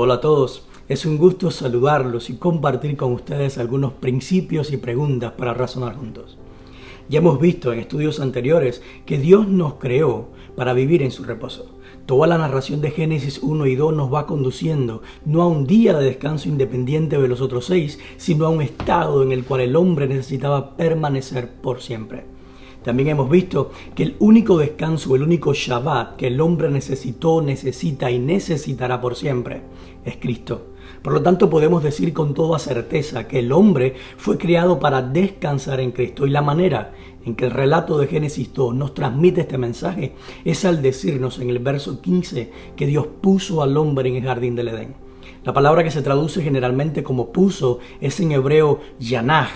Hola a todos, es un gusto saludarlos y compartir con ustedes algunos principios y preguntas para razonar juntos. Ya hemos visto en estudios anteriores que Dios nos creó para vivir en su reposo. Toda la narración de Génesis 1 y 2 nos va conduciendo no a un día de descanso independiente de los otros 6, sino a un estado en el cual el hombre necesitaba permanecer por siempre. También hemos visto que el único descanso, el único Shabbat que el hombre necesitó, necesita y necesitará por siempre es Cristo. Por lo tanto, podemos decir con toda certeza que el hombre fue creado para descansar en Cristo. Y la manera en que el relato de Génesis 2 nos transmite este mensaje es al decirnos en el verso 15 que Dios puso al hombre en el jardín del Edén. La palabra que se traduce generalmente como puso es en hebreo yanaj,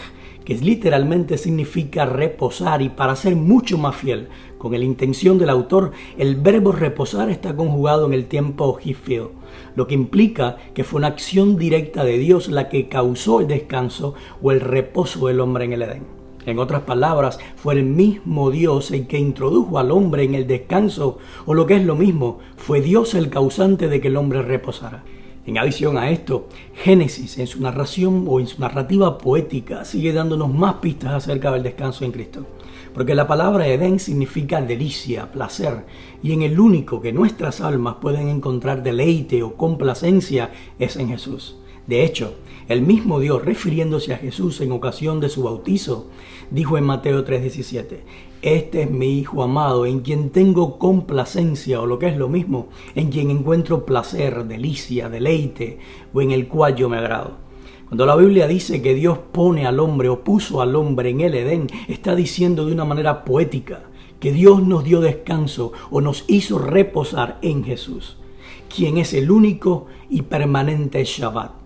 que literalmente significa reposar, y para ser mucho más fiel con la intención del autor, el verbo reposar está conjugado en el tiempo hifil, lo que implica que fue una acción directa de Dios la que causó el descanso o el reposo del hombre en el Edén. En otras palabras, fue el mismo Dios el que introdujo al hombre en el descanso, o lo que es lo mismo, fue Dios el causante de que el hombre reposara. En adición a esto, Génesis en su narración o en su narrativa poética sigue dándonos más pistas acerca del descanso en Cristo. Porque la palabra Edén significa delicia, placer, y en el único que nuestras almas pueden encontrar deleite o complacencia es en Jesús. De hecho, el mismo Dios, refiriéndose a Jesús en ocasión de su bautizo, dijo en Mateo 3:17, este es mi Hijo amado, en quien tengo complacencia, o lo que es lo mismo, en quien encuentro placer, delicia, deleite, o en el cual yo me agrado. Cuando la Biblia dice que Dios pone al hombre o puso al hombre en el Edén, está diciendo de una manera poética que Dios nos dio descanso o nos hizo reposar en Jesús, quien es el único y permanente Shabbat.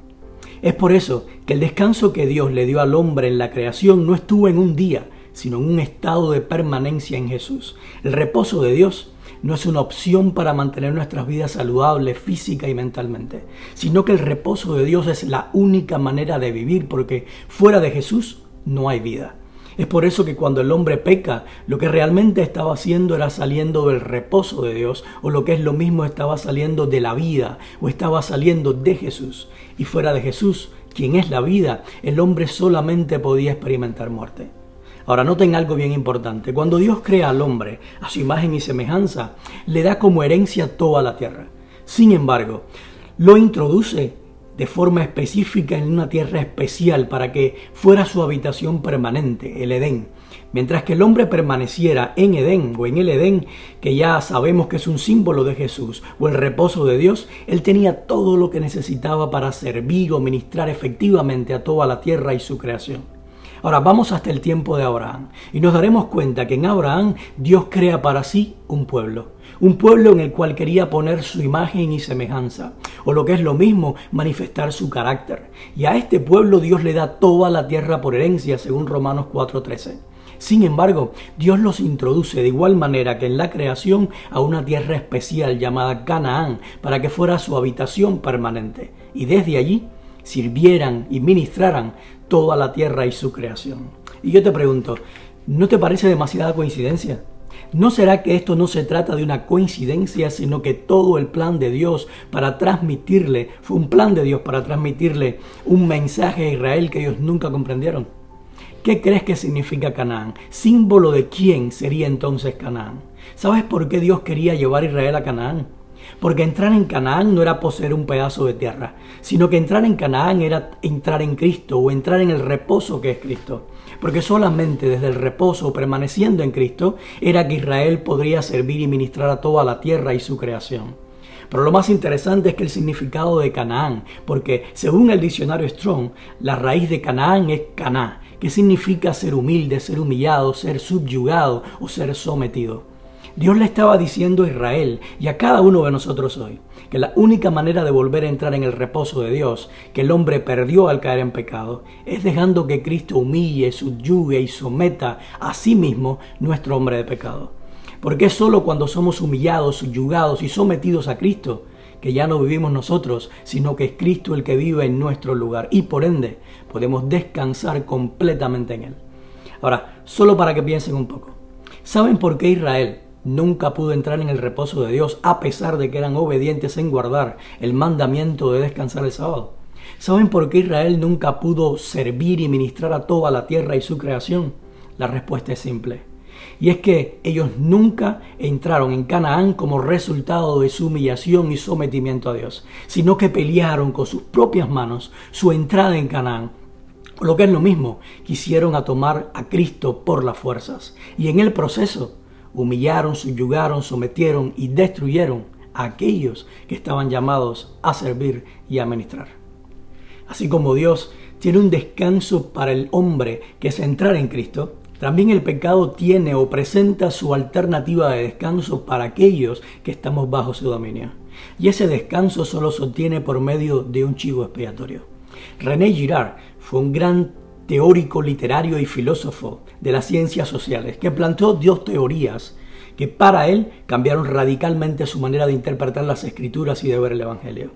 Es por eso que el descanso que Dios le dio al hombre en la creación no estuvo en un día, sino en un estado de permanencia en Jesús. El reposo de Dios no es una opción para mantener nuestras vidas saludables física y mentalmente, sino que el reposo de Dios es la única manera de vivir, porque fuera de Jesús no hay vida. Es por eso que cuando el hombre peca, lo que realmente estaba haciendo era saliendo del reposo de Dios, o lo que es lo mismo, estaba saliendo de la vida, o estaba saliendo de Jesús. Y fuera de Jesús, quien es la vida, el hombre solamente podía experimentar muerte. Ahora, noten algo bien importante. Cuando Dios crea al hombre a su imagen y semejanza, le da como herencia toda la tierra. Sin embargo, lo introduce de forma específica en una tierra especial para que fuera su habitación permanente, el Edén. Mientras que el hombre permaneciera en Edén o en el Edén, que ya sabemos que es un símbolo de Jesús o el reposo de Dios, él tenía todo lo que necesitaba para servir o ministrar efectivamente a toda la tierra y su creación. Ahora vamos hasta el tiempo de Abraham y nos daremos cuenta que en Abraham Dios crea para sí un pueblo en el cual quería poner su imagen y semejanza, o lo que es lo mismo, manifestar su carácter. Y a este pueblo Dios le da toda la tierra por herencia, según Romanos 4:13. Sin embargo, Dios los introduce de igual manera que en la creación a una tierra especial llamada Canaán, para que fuera su habitación permanente. Y desde allí sirvieran y ministraran toda la tierra y su creación. Y yo te pregunto, ¿no te parece demasiada coincidencia? ¿No será que esto no se trata de una coincidencia, sino que todo el plan de Dios para transmitirle, fue un plan de Dios para transmitirle un mensaje a Israel que ellos nunca comprendieron? ¿Qué crees que significa Canaán? ¿Símbolo de quién sería entonces Canaán? ¿Sabes por qué Dios quería llevar a Israel a Canaán? Porque entrar en Canaán no era poseer un pedazo de tierra, sino que entrar en Canaán era entrar en Cristo o entrar en el reposo que es Cristo. Porque solamente desde el reposo, permaneciendo en Cristo, era que Israel podría servir y ministrar a toda la tierra y su creación. Pero lo más interesante es que el significado de Canaán, porque según el diccionario Strong, la raíz de Canaán es Caná, que significa ser humilde, ser humillado, ser subyugado o ser sometido. Dios le estaba diciendo a Israel y a cada uno de nosotros hoy que la única manera de volver a entrar en el reposo de Dios que el hombre perdió al caer en pecado es dejando que Cristo humille, subyugue y someta a sí mismo nuestro hombre de pecado. Porque es solo cuando somos humillados, subyugados y sometidos a Cristo que ya no vivimos nosotros, sino que es Cristo el que vive en nuestro lugar y por ende podemos descansar completamente en Él. Ahora, solo para que piensen un poco. ¿Saben por qué Israel nunca pudo entrar en el reposo de Dios a pesar de que eran obedientes en guardar el mandamiento de descansar el sábado? ¿Saben por qué Israel nunca pudo servir y ministrar a toda la tierra y su creación? La respuesta es simple. Y es que ellos nunca entraron en Canaán como resultado de su humillación y sometimiento a Dios, sino que pelearon con sus propias manos su entrada en Canaán. Lo que es lo mismo, quisieron tomar a Cristo por las fuerzas. Y en el proceso humillaron, subyugaron, sometieron y destruyeron a aquellos que estaban llamados a servir y a ministrar. Así como Dios tiene un descanso para el hombre que es entrar en Cristo, también el pecado tiene o presenta su alternativa de descanso para aquellos que estamos bajo su dominio. Y ese descanso solo se obtiene por medio de un chivo expiatorio. René Girard fue un gran teórico literario y filósofo de las ciencias sociales que planteó dos teorías que para él cambiaron radicalmente su manera de interpretar las escrituras y de ver el evangelio.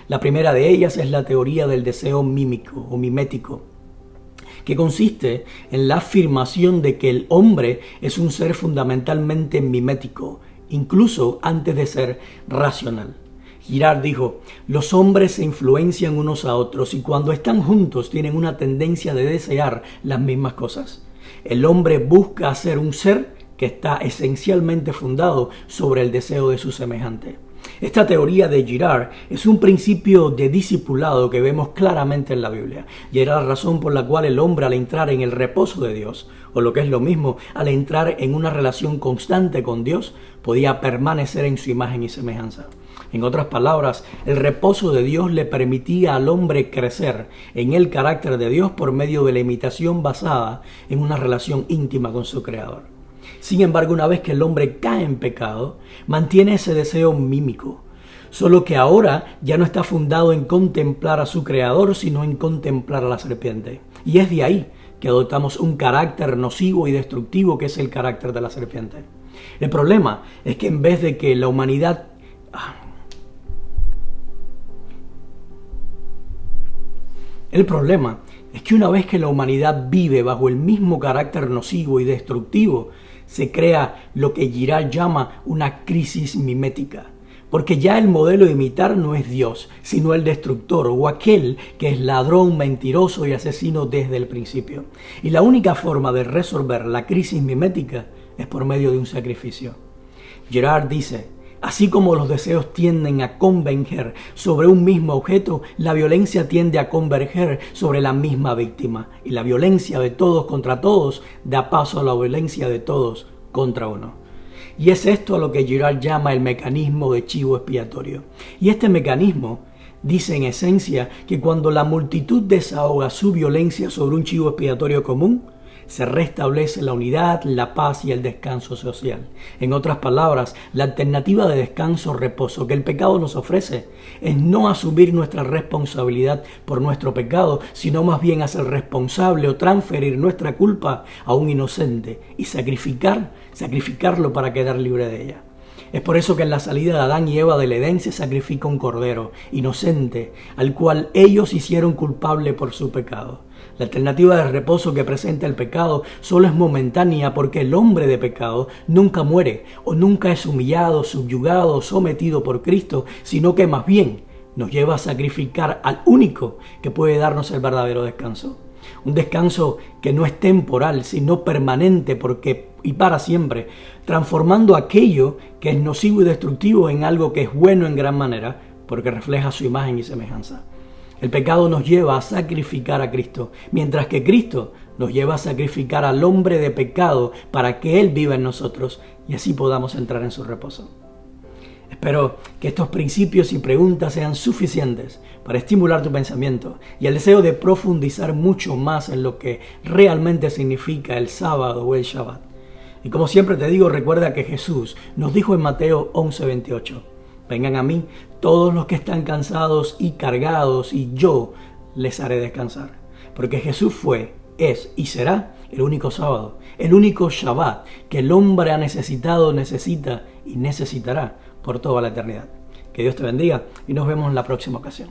La primera de ellas es la teoría del deseo mímico o mimético, que consiste en la afirmación de que el hombre es un ser fundamentalmente mimético, incluso antes de ser racional. Girard dijo: los hombres se influencian unos a otros y cuando están juntos tienen una tendencia de desear las mismas cosas. El hombre busca ser un ser que está esencialmente fundado sobre el deseo de su semejante. Esta teoría de Girard es un principio de discipulado que vemos claramente en la Biblia, y era la razón por la cual el hombre, al entrar en el reposo de Dios, o lo que es lo mismo, al entrar en una relación constante con Dios, podía permanecer en su imagen y semejanza. En otras palabras, el reposo de Dios le permitía al hombre crecer en el carácter de Dios por medio de la imitación basada en una relación íntima con su Creador. Sin embargo, una vez que el hombre cae en pecado, mantiene ese deseo mímico, solo que ahora ya no está fundado en contemplar a su Creador, sino en contemplar a la serpiente. Y es de ahí que adoptamos un carácter nocivo y destructivo que es el carácter de la serpiente. El problema es que en vez de que la humanidad... El problema es que una vez que la humanidad vive bajo el mismo carácter nocivo y destructivo, se crea lo que Girard llama una crisis mimética. Porque ya el modelo de imitar no es Dios, sino el destructor o aquel que es ladrón, mentiroso y asesino desde el principio. Y la única forma de resolver la crisis mimética es por medio de un sacrificio. Girard dice: así como los deseos tienden a converger sobre un mismo objeto, la violencia tiende a converger sobre la misma víctima. Y la violencia de todos contra todos da paso a la violencia de todos contra uno. Y es esto a lo que Girard llama el mecanismo de chivo expiatorio. Y este mecanismo dice en esencia que cuando la multitud desahoga su violencia sobre un chivo expiatorio común, se restablece la unidad, la paz y el descanso social. En otras palabras, la alternativa de descanso o reposo que el pecado nos ofrece es no asumir nuestra responsabilidad por nuestro pecado, sino más bien hacer responsable o transferir nuestra culpa a un inocente y sacrificarlo para quedar libre de ella. Es por eso que en la salida de Adán y Eva del Edén se sacrifica un cordero inocente, al cual ellos hicieron culpable por su pecado. La alternativa de reposo que presenta el pecado solo es momentánea porque el hombre de pecado nunca muere o nunca es humillado, subyugado o sometido por Cristo, sino que más bien nos lleva a sacrificar al único que puede darnos el verdadero descanso. Un descanso que no es temporal, sino permanente y para siempre, transformando aquello que es nocivo y destructivo en algo que es bueno en gran manera, porque refleja su imagen y semejanza. El pecado nos lleva a sacrificar a Cristo, mientras que Cristo nos lleva a sacrificar al hombre de pecado para que Él viva en nosotros y así podamos entrar en su reposo. Espero que estos principios y preguntas sean suficientes para estimular tu pensamiento y el deseo de profundizar mucho más en lo que realmente significa el sábado o el Shabbat. Y como siempre te digo, recuerda que Jesús nos dijo en Mateo 11:28, vengan a mí todos los que están cansados y cargados y yo les haré descansar. Porque Jesús fue, es y será el único sábado, el único Shabbat que el hombre ha necesitado, necesita y necesitará por toda la eternidad. Que Dios te bendiga y nos vemos en la próxima ocasión.